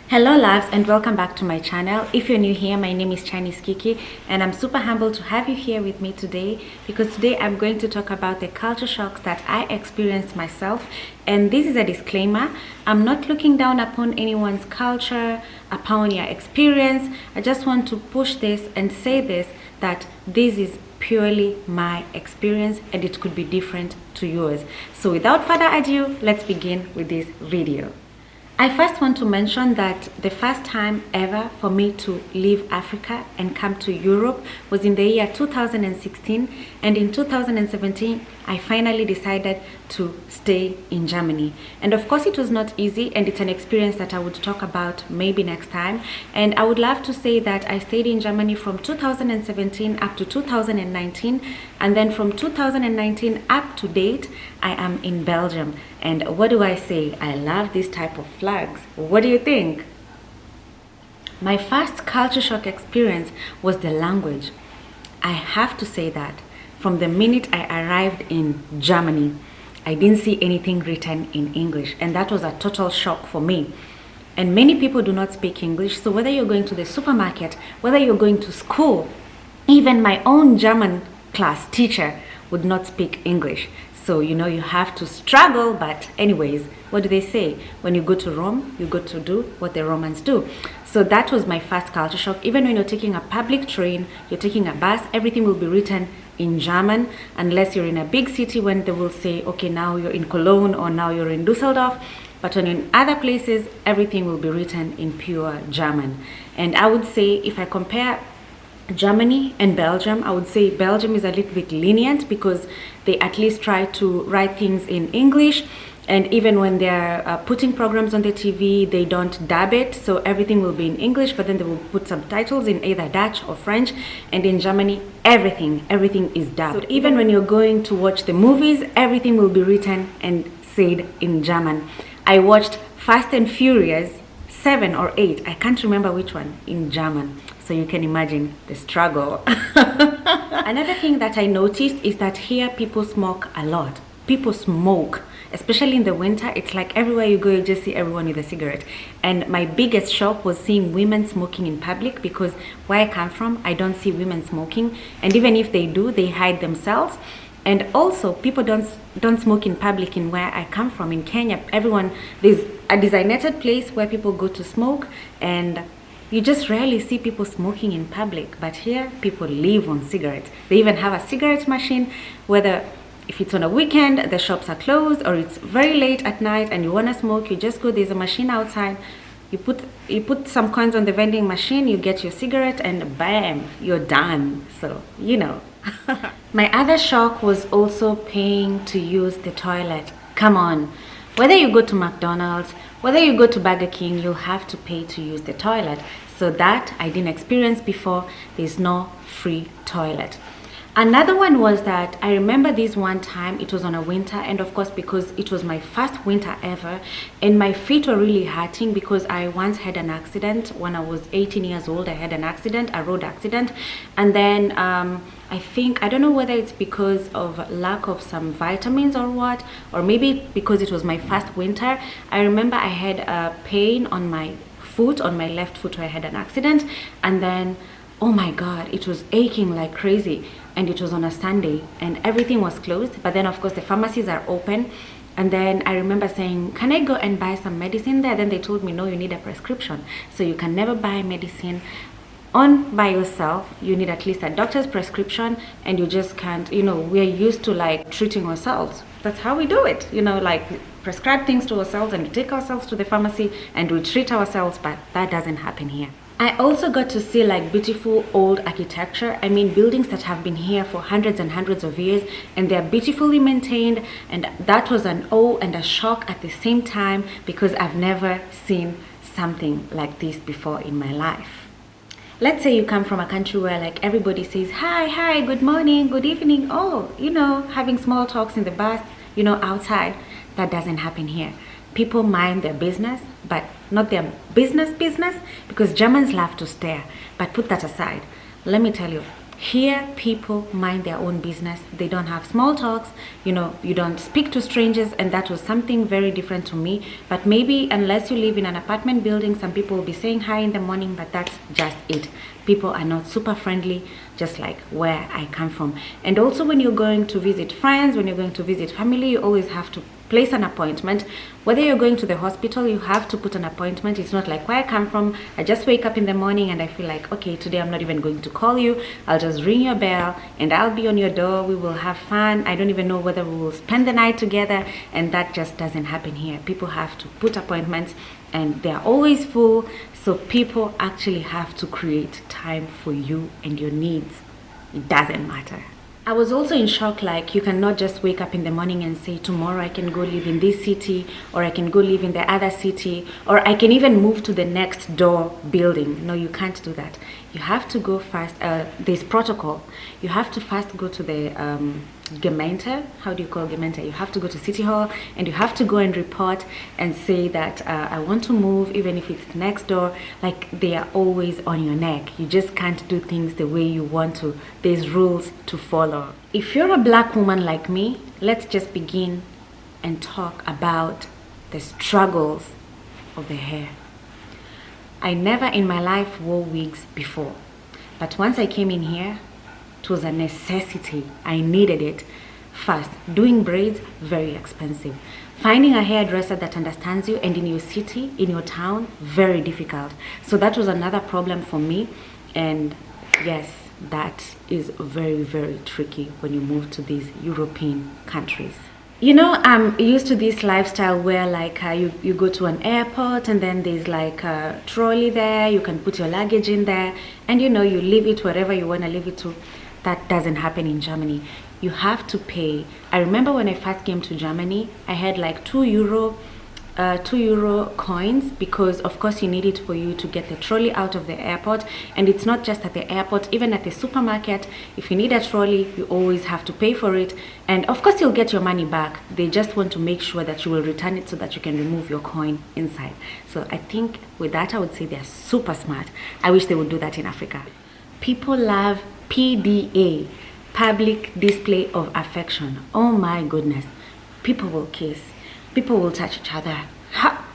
Hello loves, and welcome back to my channel. If you're new here, my name is Chinese Kiki and I'm super humbled to have you here with me today, because today I'm going to talk about the culture shocks that I experienced myself. And this is a disclaimer: I'm not looking down upon anyone's culture, upon your experience. I just want to push this and say this, that this is purely my experience and it could be different to yours. So without further ado, let's begin with this video. I first want to mention that the first time ever for me to leave Africa and come to Europe was in the year 2016, and in 2017 I finally decided to stay in Germany. And of course it was not easy, and it's an experience that I would talk about maybe next time. And I would love to say that I stayed in Germany from 2017 up to 2019, and then from 2019 up to date I am in Belgium. And what do I say? I love this type of flags. What do you think? My first culture shock experience was the language. I have to say that from the minute I arrived in Germany, I didn't see anything written in English, and that was a total shock for me. And many people do not speak English, so whether you're going to the supermarket, whether you're going to school, even my own German class teacher would not speak English. So, you have to struggle. But anyways, what do they say? When you go to Rome, you go to do what the Romans do. So that was my first culture shock. Even when you're taking a public train, you're taking a bus, everything will be written in German, unless you're in a big city when they will say, okay, now you're in Cologne or now you're in Düsseldorf. But when in other places, everything will be written in pure German. And I would say, if I compare Germany and Belgium, I would say Belgium is a little bit lenient, because they at least try to write things in English. And even when they're putting programs on the TV, they don't dub it, so everything will be in English, but then they will put subtitles in either Dutch or French. And in Germany, everything is dubbed. So even when you're going to watch the movies, everything will be written and said in German. I watched Fast and Furious 7 or 8, I can't remember which one, in German. So you can imagine the struggle. Another thing that I noticed is that here people smoke a lot. People smoke, especially in the winter. It's like everywhere you go, you just see everyone with a cigarette. And my biggest shock was seeing women smoking in public, because where I come from, I don't see women smoking. And even if they do, they hide themselves. And also, people don't smoke in public in where I come from, in Kenya. There's a designated place where people go to smoke, and you just rarely see people smoking in public. But here, people live on cigarettes. They even have a cigarette machine, whether if it's on a weekend, the shops are closed, or it's very late at night and you want to smoke, you just go, there's a machine outside. You put some coins on the vending machine, you get your cigarette, and bam, you're done. So, My other shock was also paying to use the toilet. Come on. Whether you go to McDonald's, whether you go to Burger King, you'll have to pay to use the toilet. So that I didn't experience before. There's no free toilet. Another one was that I remember this one time, it was on a winter, and of course because it was my first winter ever, and my feet were really hurting, because I once had an accident when I was 18 years old. I had an accident, a road accident, and then I don't know whether it's because of lack of some vitamins or what, or maybe because it was my first winter. I remember I had a pain on my foot, on my left foot, where I had an accident, and then, oh my God, it was aching like crazy. And it was on a Sunday and everything was closed. But then of course the pharmacies are open. And then I remember saying, can I go and buy some medicine there? Then they told me, no, you need a prescription. So you can never buy medicine by yourself. You need at least a doctor's prescription, and you just can't, we're used to like treating ourselves. That's how we do it, like prescribe things to ourselves, and we take ourselves to the pharmacy and we treat ourselves, but that doesn't happen here. I also got to see like beautiful old architecture. I mean, buildings that have been here for hundreds and hundreds of years, and they're beautifully maintained. And that was an awe and a shock at the same time, because I've never seen something like this before in my life. Let's say you come from a country where like everybody says, hi, good morning, good evening. Oh, having small talks in the bus, outside. That doesn't happen here. People mind their business, but not their business, because Germans love to stare. But put that aside. Let me tell you, Here, people mind their own business. They don't have small talks. You know, you don't speak to strangers, and that was something very different to me. But maybe unless you live in an apartment building, some people will be saying hi in the morning, but that's just it. People are not super friendly, just like where I come from. And also when you're going to visit friends, when you're going to visit family, you always have to place an appointment. Whether you're going to the hospital, you have to put an appointment. It's not like where I come from, I just wake up in the morning and I feel like, okay, today I'm not even going to call you. I'll just ring your bell and I'll be on your door. We will have fun. I don't even know whether we will spend the night together, and that just doesn't happen here. People have to put appointments and they're always full. So people actually have to create time for you and your needs. It doesn't matter. I was also in shock, like you cannot just wake up in the morning and say, tomorrow I can go live in this city, or I can go live in the other city, or I can even move to the next door building. No, you can't do that. You have to go first. There's protocol. You have to first go to the Gemeente. How do you call Gemeente? You have to go to City Hall and you have to go and report and say that I want to move, even if it's next door. Like, they are always on your neck. You just can't do things the way you want to. There's rules to follow. If you're a black woman like me, let's just begin and talk about the struggles of the hair. I never in my life wore wigs before, but once I came in here, it was a necessity. I needed it. First, doing braids, very expensive. Finding a hairdresser that understands you and in your city, in your town, very difficult. So that was another problem for me. And yes, that is very, very tricky when you move to these European countries. You know, I'm used to this lifestyle where like you go to an airport and then there's like a trolley there. You can put your luggage in there and you know, you leave it wherever you want to leave it to. That doesn't happen in Germany. You have to pay. I remember when I first came to Germany, I had like 2 euro coins, because of course you need it for you to get the trolley out of the airport. And it's not just at the airport, even at the supermarket. If you need a trolley, you always have to pay for it. And of course you'll get your money back. They just want to make sure that you will return it so that you can remove your coin inside. So I think with that, I would say they're super smart. I wish they would do that in Africa. People love PDA, public display of affection. Oh my goodness. People will kiss. People will touch each other. Ha!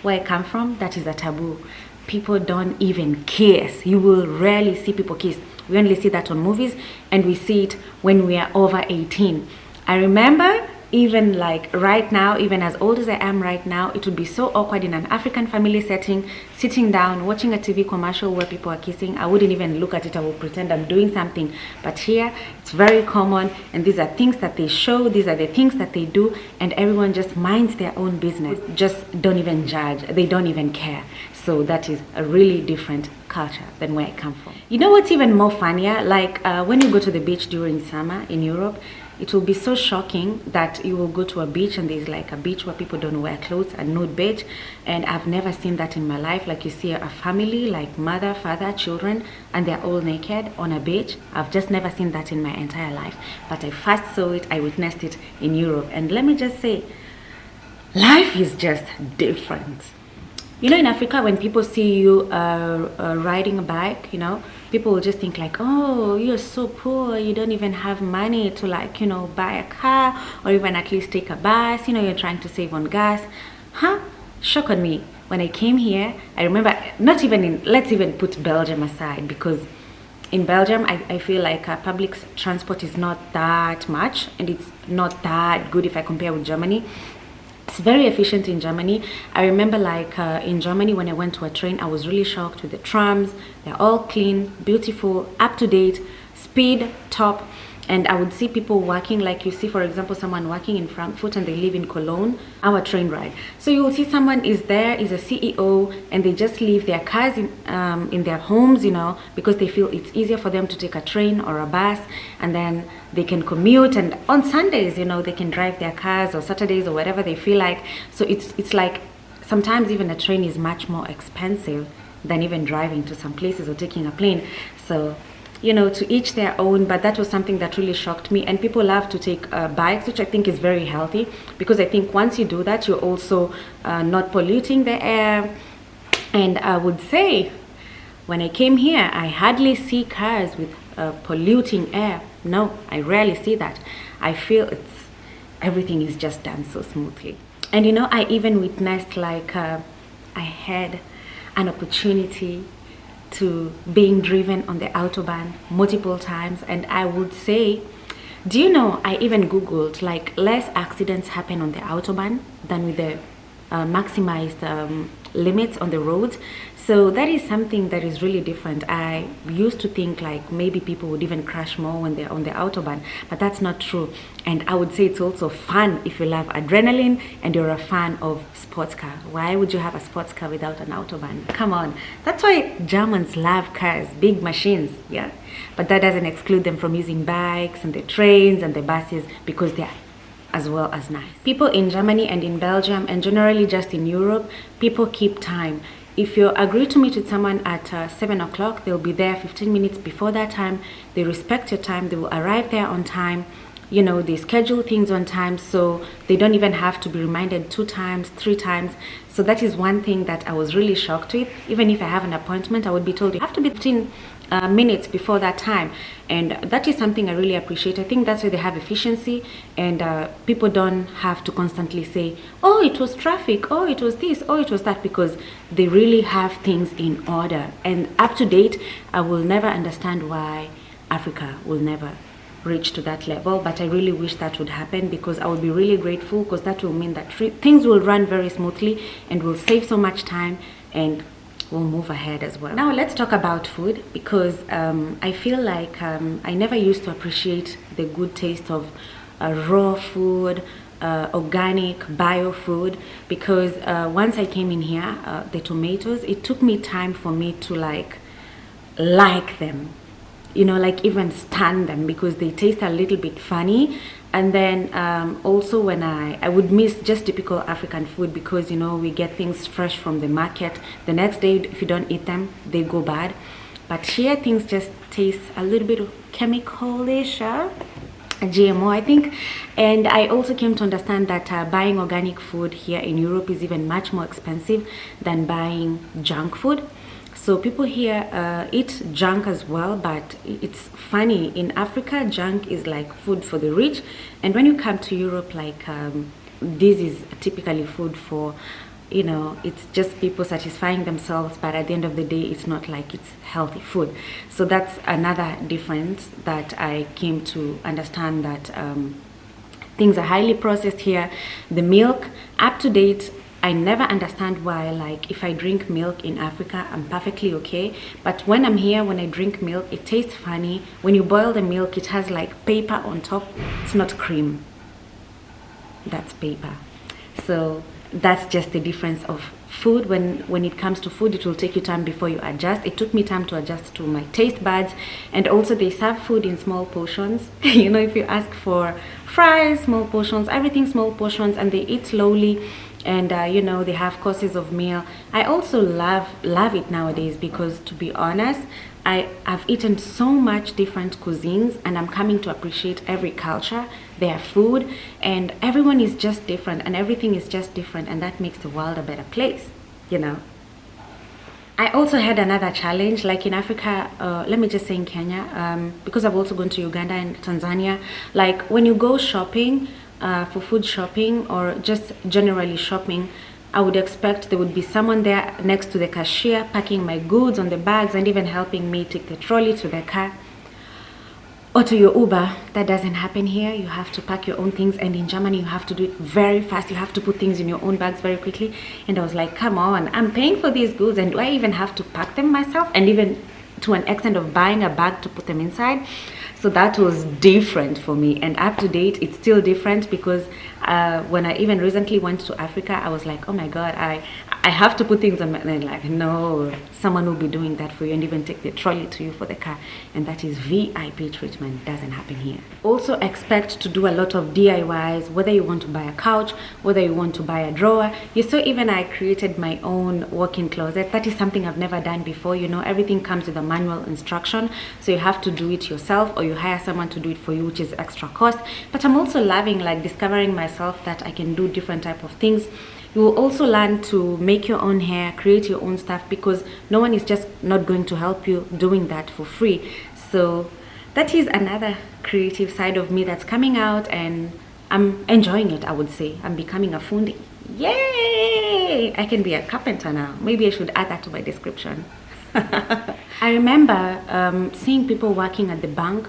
Where I come from, that is a taboo. People don't even kiss. You will rarely see people kiss. We only see that on movies, and we see it when we are over 18. I remember even like right now, even as old as I am right now, it would be so awkward in an African family setting, sitting down, watching a TV commercial where people are kissing. I wouldn't even look at it. I would pretend I'm doing something. But here, it's very common, and these are things that they show. These are the things that they do, and everyone just minds their own business. Just don't even judge. They don't even care. So that is a really different culture than where I come from. You know what's even more funnier? Like when you go to the beach during summer in Europe, it will be so shocking that you will go to a beach and there's like a beach where people don't wear clothes, a nude beach. And I've never seen that in my life. Like you see a family, like mother, father, children, and they're all naked on a beach. I've just never seen that in my entire life. But I first saw it, I witnessed it in Europe. And let me just say, life is just different. You know, in Africa, when people see you riding a bike, you know, people will just think like, oh, you're so poor, you don't even have money to like, you know, buy a car or even at least take a bus, you know, you're trying to save on gas. Huh? Shock on me. When I came here, I remember, not even in, let's even put Belgium aside, because in Belgium, I feel like public transport is not that much, and it's not that good if I compare with Germany. It's very efficient in Germany. I remember like in Germany when I went to a train, I was really shocked with the trams. They're all clean, beautiful, up to date, speed, top. And I would see people working, like you see, for example, someone working in Frankfurt and they live in Cologne, our train ride. So you will see someone is there, is a CEO, and they just leave their cars in their homes, you know, because they feel it's easier for them to take a train or a bus, and then they can commute. And on Sundays, you know, they can drive their cars, or Saturdays, or whatever they feel like. So it's like sometimes even a train is much more expensive than even driving to some places or taking a plane. So, you know, to each their own, but that was something that really shocked me. And people love to take bikes, which I think is very healthy, because I think once you do that, you're also not polluting the air. And I would say, when I came here, I hardly see cars with polluting air. No, I rarely see that. I feel everything is just done so smoothly. And you know, I even witnessed like I had an opportunity to being driven on the autobahn multiple times, and I would say, do you know, I even googled like less accidents happen on the autobahn than with the maximized limits on the roads. So that is something that is really different. I used to think like maybe people would even crash more when they're on the autobahn, but that's not true. And I would say it's also fun if you love adrenaline and you're a fan of sports car. Why would you have a sports car without an autobahn? Come on. That's why Germans love cars, big machines, yeah? But that doesn't exclude them from using bikes and the trains and the buses, because they're as well as nice. People in Germany and in Belgium, and generally just in Europe, people keep time. If you agree to meet with someone at 7 o'clock, they'll be there 15 minutes before that time. They respect your time. They will arrive there on time. You know, they schedule things on time, so they don't even have to be reminded 2 times, 3 times. So that is one thing that I was really shocked with. Even if I have an appointment, I would be told you have to be 15 minutes before that time. And that is something I really appreciate. I think that's why they have efficiency, and people don't have to constantly say, oh, it was traffic, oh, it was this, oh, it was that, because they really have things in order and up to date. I will never understand why Africa will never reach to that level, but I really wish that would happen, because I would be really grateful, because that will mean that things will run very smoothly and will save so much time, and we'll move ahead as well. Now let's talk about food, because I feel like I never used to appreciate the good taste of raw food, organic bio food, because once I came in here, the tomatoes, it took me time for me to like them, you know, like even stand them, because they taste a little bit funny. And then also when I would miss just typical African food, because you know, we get things fresh from the market. The next day, if you don't eat them, they go bad. But here things just taste a little bit of chemical-ish, GMO, I think. And I also came to understand that buying organic food here in Europe is even much more expensive than buying junk food. So people here eat junk as well, but it's funny, in Africa junk is like food for the rich, and when you come to Europe, like this is typically food for, you know, it's just people satisfying themselves, but at the end of the day it's not like it's healthy food. So that's another difference that I came to understand, that things are highly processed here. The milk, up to date, I never understand why, like if I drink milk in Africa, I'm perfectly okay. But when I'm here, when I drink milk, it tastes funny. When you boil the milk, it has like paper on top. It's not cream. That's paper. So that's just the difference of food. When it comes to food, it will take you time before you adjust. It took me time to adjust to my taste buds. And also they serve food in small portions. You know, if you ask for fries, small portions, everything small portions, and they eat slowly. And you know, they have courses of meal. I also love it nowadays, because to be honest, I've eaten so much different cuisines, and I'm coming to appreciate every culture, their food, and everyone is just different, and everything is just different, and that makes the world a better place, you know. I also had another challenge, like in Africa, let me just say in Kenya, because I've also gone to Uganda and Tanzania. Like when you go shopping, for food shopping or just generally shopping, I would expect there would be someone there next to the cashier packing my goods on the bags and even helping me take the trolley to the car or to your Uber. That doesn't happen here. You have to pack your own things, and in Germany you have to do it very fast. You have to put things in your own bags very quickly. And I was like, come on, I'm paying for these goods, and do I even have to pack them myself? And even to an extent of buying a bag to put them inside. So that was different for me, and up to date it's still different, because when I even recently went to Africa, I was like, oh my god, I have to put things on my, and like, no, someone will be doing that for you and even take the trolley to you for the car. And that is VIP treatment. Doesn't happen here. Also expect to do a lot of DIYs, whether you want to buy a couch, whether you want to buy a drawer. You saw even I created my own walk-in closet. That is something I've never done before. You know, everything comes with a manual instruction, so you have to do it yourself, or you hire someone to do it for you, which is extra cost. But I'm also loving like discovering myself that I can do different type of things. You will also learn to make your own hair, create your own stuff, because no one is just not going to help you doing that for free. So that is another creative side of me that's coming out, and I'm enjoying it. I would say I'm becoming a fundi. Yay! I can be a carpenter now. Maybe I should add that to my description. I remember seeing people working at the bank,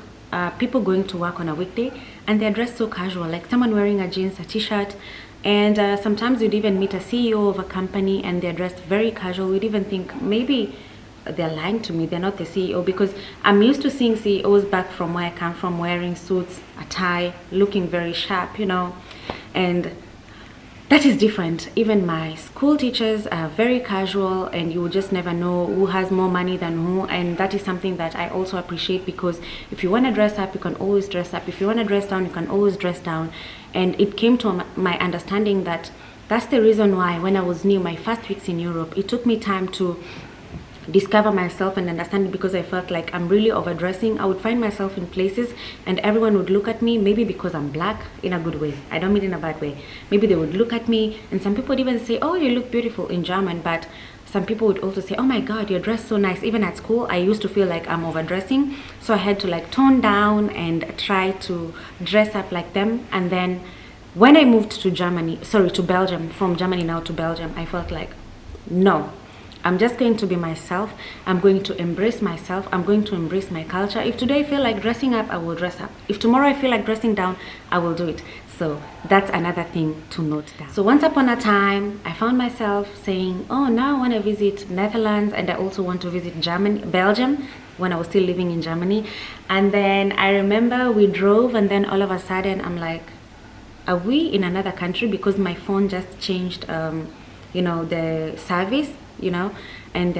people going to work on a weekday, and they're dressed so casual, like someone wearing a jeans, a t-shirt, and sometimes you'd even meet a CEO of a company and they're dressed very casual. We'd even think maybe they're lying to me, they're not the CEO, because I'm used to seeing CEOs back from where I come from wearing suits, a tie, looking very sharp, you know, and that is different. Even my school teachers are very casual, and you just never know who has more money than who, and that is something that I also appreciate, because if you want to dress up, you can always dress up. If you want to dress down, you can always dress down. And it came to my understanding that that's the reason why when I was new, my first weeks in Europe, it took me time to discover myself and understand it, because I felt like I'm really overdressing. I would find myself in places and everyone would look at me, maybe because I'm black, in a good way. I don't mean in a bad way. Maybe they would look at me, and some people would even say, oh, you look beautiful, in German, but some people would also say, oh my God, you're dressed so nice. Even at school, I used to feel like I'm overdressing, so I had to like tone down and try to dress up like them. And then when I moved to Belgium, from Germany now to Belgium, I felt like, no, I'm just going to be myself. I'm going to embrace myself. I'm going to embrace my culture. If today I feel like dressing up, I will dress up. If tomorrow I feel like dressing down, I will do it. So that's another thing to note down. So once upon a time, I found myself saying, oh, now I want to visit Netherlands, and I also want to visit Belgium, when I was still living in Germany. And then I remember we drove, and then all of a sudden I'm like, are we in another country? Because my phone just changed, the service, and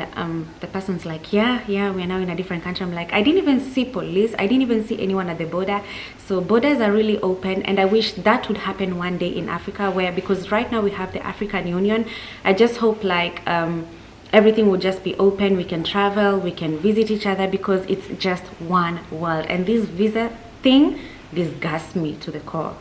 the person's like, yeah, we're now in a different country. I'm like, I didn't even see police. I didn't even see anyone at the border. So borders are really open, and I wish that would happen one day in Africa, because right now we have the African Union. I just hope like everything will just be open. We can travel, we can visit each other, because it's just one world. And this visa thing disgusts me to the core.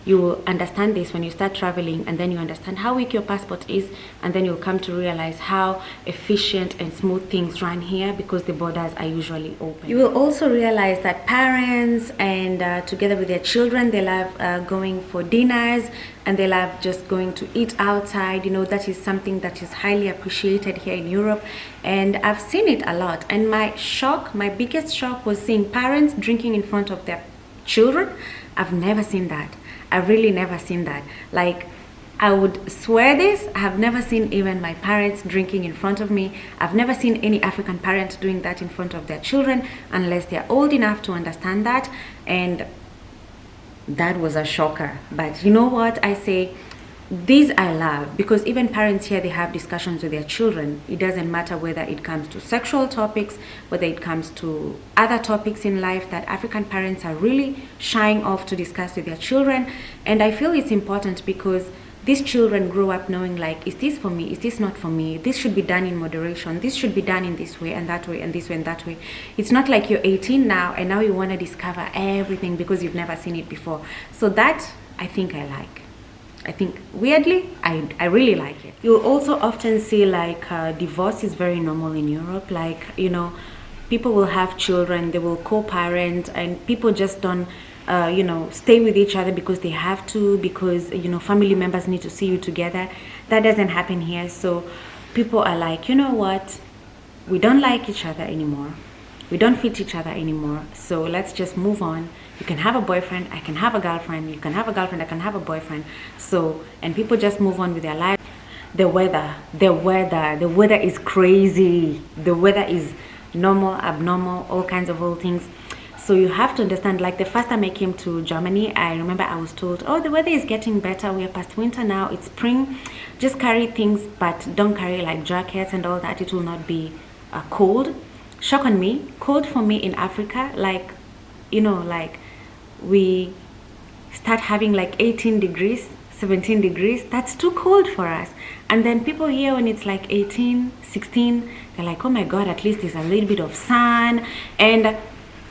You will understand this when you start traveling, and then you understand how weak your passport is, and then you'll come to realize how efficient and smooth things run here, because the borders are usually open. You will also realize that parents and together with their children, they love going for dinners, and they love just going to eat outside. That is something that is highly appreciated here in Europe, and I've seen it a lot. And my biggest shock was seeing parents drinking in front of their children. I've never seen that. I've really never seen that. Like, I would swear this, I have never seen even my parents drinking in front of me. I've never seen any African parents doing that in front of their children, unless they're old enough to understand that. And that was a shocker. But you know what I say? These I love, because even parents here, they have discussions with their children. It doesn't matter whether it comes to sexual topics, whether it comes to other topics in life, that African parents are really shying off to discuss with their children. And I feel it's important, because these children grow up knowing, like, is this for me? Is this not for me? This should be done in moderation. This should be done in this way and that way and this way and that way. It's not like you're 18 now and now you want to discover everything because you've never seen it before. So that I think I like. I think weirdly, I really like it. You'll also often see like divorce is very normal in Europe. Like, people will have children, they will co-parent, and people just don't stay with each other because they have to, because family members need to see you together. That doesn't happen here. So people are like, you know what, we don't like each other anymore, we don't fit each other anymore, so let's just move on. You can have a boyfriend, I can have a girlfriend, you can have a girlfriend, I can have a boyfriend. So, and people just move on with their life. The weather is crazy. The weather is normal, abnormal, all kinds of old things. So you have to understand, like the first time I came to Germany, I remember I was told, oh, the weather is getting better, we are past winter now, it's spring, just carry things, but don't carry like jackets and all that, it will not be cold. Shock on me, cold for me in Africa, like, like we start having like 18 degrees, 17 degrees, that's too cold for us. And then people here, when it's like 18, 16, they're like, oh my God, at least there's a little bit of sun. And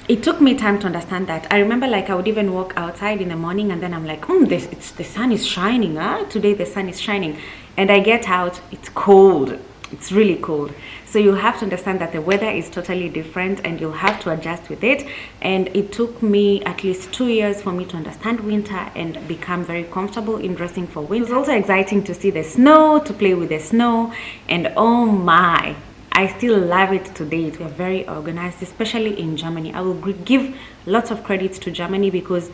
it took me time to understand that. I remember like I would even walk outside in the morning and then I'm like, the sun is shining, today the sun is shining. And I get out, it's cold. it's really cold. So you have to understand that the weather is totally different and you'll have to adjust with it. And it took me at least 2 years for me to understand winter and become very comfortable in dressing for winter. It was also exciting to see the snow, to play with the snow, and oh my, I still love it today. They're very organized, especially in Germany. I will give lots of credits to Germany because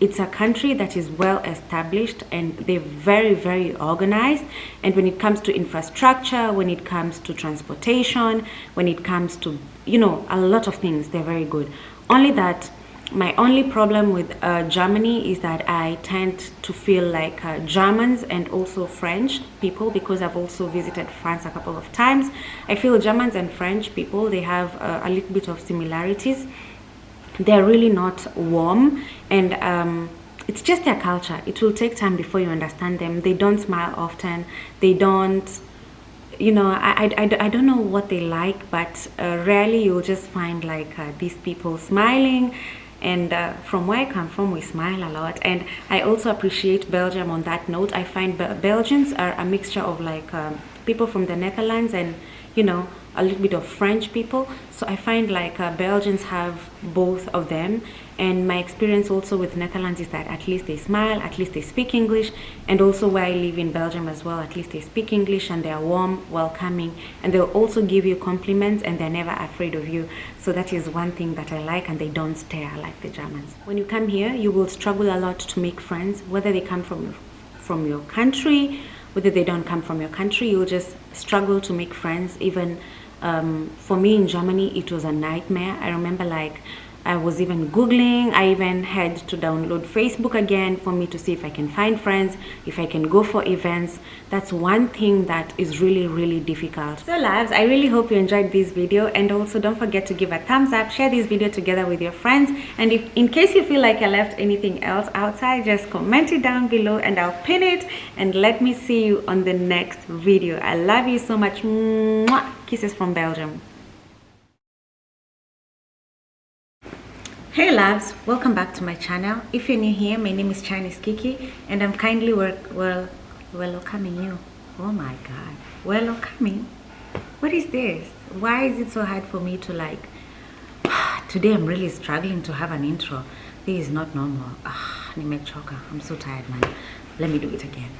it's a country that is well established and they're very, very organized. And when it comes to infrastructure, when it comes to transportation, when it comes to, you know, a lot of things, they're very good. Only that my only problem with Germany is that I tend to feel like Germans and also French people, because I've also visited France a couple of times. I feel Germans and French people, they have a little bit of similarities. They're really not warm, and it's just their culture. It will take time before you understand them. They don't smile often. They don't, you know, I don't know what they like, but rarely you'll just find like these people smiling. And from where I come from, we smile a lot. And I also appreciate Belgium on that note. I find Belgians are a mixture of like people from the Netherlands and, you know, a little bit of French people. So I find like Belgians have both of them. And my experience also with Netherlands is that at least they smile, at least they speak English. And also where I live in Belgium as well, at least they speak English and they're warm, welcoming, and they'll also give you compliments and they're never afraid of you. So that is one thing that I like, and they don't stare like the Germans. When you come here, you will struggle a lot to make friends, whether they come from your country, whether they don't come from your country, you'll just struggle to make friends. Even for me in Germany, it was a nightmare. I remember like I was even Googling. I even had to download Facebook again for me to see if I can find friends, if I can go for events. That's one thing that is really, really difficult. So loves, I really hope you enjoyed this video, and also don't forget to give a thumbs up, share this video together with your friends, and if in case you feel like I left anything else outside, just comment it down below and I'll pin it, and let me see you on the next video. I love you so much. Mwah! Kisses from Belgium. Hey loves, welcome back to my channel. If you're new here, my name is Chinese Kiki, and I'm kindly welcoming you. Oh my god, welcoming. What is this? Why is it so hard for me to like today? I'm really struggling to have an intro. This is not normal. Nimechoka. I'm so tired, man. Let me do it again.